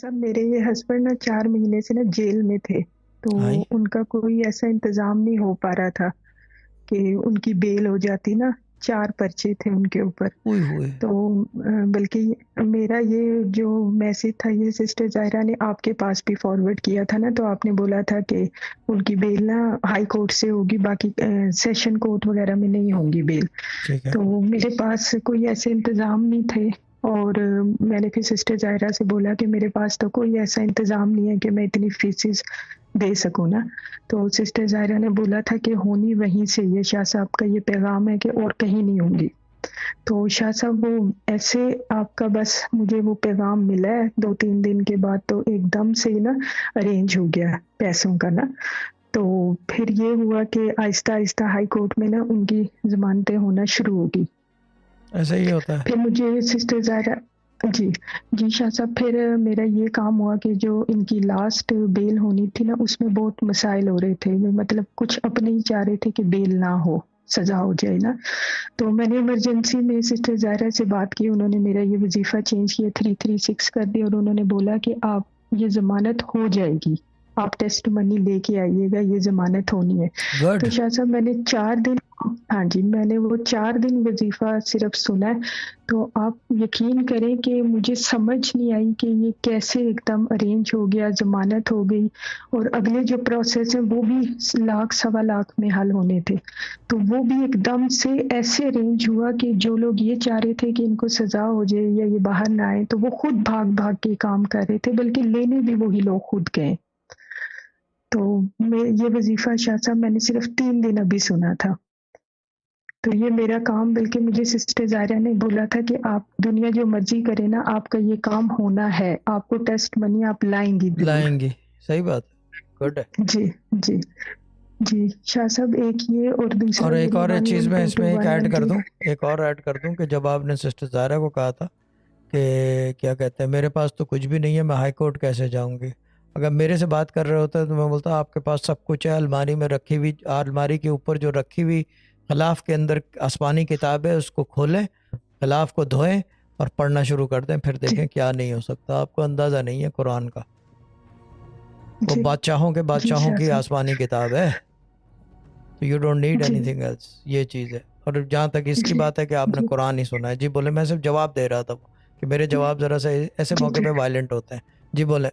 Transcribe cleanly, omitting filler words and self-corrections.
صاحب میرے یہ ہسبینڈ نا 4 مہینے سے نا جیل میں تھے، تو آئیں ان کا کوئی ایسا انتظام نہیں ہو پا رہا تھا کہ ان کی بیل ہو جاتی نا. 4 پرچے تھے ان کے اوپر. ہوئے ہوئے تو بلکہ میرا یہ جو میسج تھا یہ سسٹر ظاہرہ نے آپ کے پاس بھی فارورڈ کیا تھا نا، تو آپ نے بولا تھا کہ ان کی بیل نا ہائی کورٹ سے ہوگی، باقی سیشن کورٹ وغیرہ میں نہیں ہوں گی بیل. ٹھیک ہے. تو میرے پاس کوئی ایسے انتظام نہیں تھے، اور میں نے پھر سسٹر ظاہرہ سے بولا کہ میرے پاس تو کوئی ایسا انتظام نہیں ہے کہ میں اتنی فیسز دے سکوں نا. تو سسٹر ظاہرہ نے بولا تھا کہ ہونی وہیں سے، یہ شاہ صاحب کا یہ پیغام ہے کہ اور کہیں نہیں ہوں گی. تو شاہ صاحب وہ ایسے آپ کا بس مجھے وہ پیغام ملا ہے 2-3 دن کے بعد، تو ایک دم سے نا ارینج ہو گیا پیسوں کا نا. تو پھر یہ ہوا کہ آہستہ آہستہ ہائی کورٹ میں نا ان کی ضمانتیں ہونا شروع ہوگی. ایسا ہی ہوتا ہے. پھر مجھے سسٹر ظاہرہ جی شاہ صاحب، پھر میرا یہ کام ہوا کہ جو ان کی لاسٹ بیل ہونی تھی نا اس میں بہت مسائل ہو رہے تھے، مطلب کچھ اپنے ہی چاہ رہے تھے کہ بیل نہ ہو، سزا ہو جائے نا. تو میں نے ایمرجنسی میں سسٹر ظاہرہ سے بات کی، انہوں نے میرا یہ وظیفہ چینج کیا 336 کر دیا، اور انہوں نے بولا کہ آپ یہ ضمانت ہو جائے گی، آپ ٹیسٹ منی لے کے آئیے گا، یہ ضمانت ہونی ہے. گڈ. تو شاہ صاحب میں نے 4 دن میں نے وہ 4 دن وظیفہ صرف سنا ہے. تو آپ یقین کریں کہ مجھے سمجھ نہیں آئی کہ یہ کیسے ایک دم ارینج ہو گیا، ضمانت ہو گئی، اور اگلے جو پروسیس ہے وہ بھی 1,00,000 میں حل ہونے تھے. تو وہ بھی ایک دم سے ایسے ارینج ہوا کہ جو لوگ یہ چاہ رہے تھے کہ ان کو سزا ہو جائے یا یہ باہر نہ آئے، تو وہ خود بھاگ بھاگ کے کام کر رہے تھے، بلکہ لینے بھی وہی لوگ خود گئے. تو یہ وظیفہ شاہ صاحب میں نے صرف 3 دن ابھی سنا تھا. تو یہ میرا کام، بلکہ مجھے سسٹر ظاہرہ نے بولا تھا کہ آپ دنیا جو مرضی کرے نا، آپ کا یہ کام ہونا ہے، آپ کو ٹیسٹ منی آپ لائیں گی ضرور. لائیں گے. صحیح بات ہے. گڈ ہے. جی جی جی شاہ صاحب، ایک یہ اور دوسرا اور ایک اور چیز میں اس میں ایک ایڈ کر 112.192. دوں، ایک اور ایڈ کر دوں کہ جب آپ نے سسٹر ظاہرہ کو کہا تھا کہ کیا کہتے ہیں میرے پاس تو کچھ بھی نہیں ہے، میں ہائی کورٹ کیسے جاؤں گی، اگر میرے سے بات کر رہے ہوتے تو میں بولتا آپ کے پاس سب کچھ ہے، الماری میں رکھی ہوئی، الماری کے اوپر جو رکھی ہوئی غلاف کے اندر آسمانی کتاب ہے، اس کو کھولیں، غلاف کو دھوئیں اور پڑھنا شروع کر دیں، پھر دیکھیں کیا نہیں ہو سکتا. آپ کو اندازہ نہیں ہے قرآن کا، وہ بادشاہوں کے بادشاہوں کی آسمانی کتاب ہے. You don't need anything else. یہ چیز ہے. اور جہاں تک اس کی بات ہے کہ آپ نے قرآن ہی سنا ہے، جی بولے. میں صرف جواب دے رہا تھا کہ میرے جواب ذرا سے ایسے موقع پہ وائلنٹ ہوتے ہیں. جی بولے.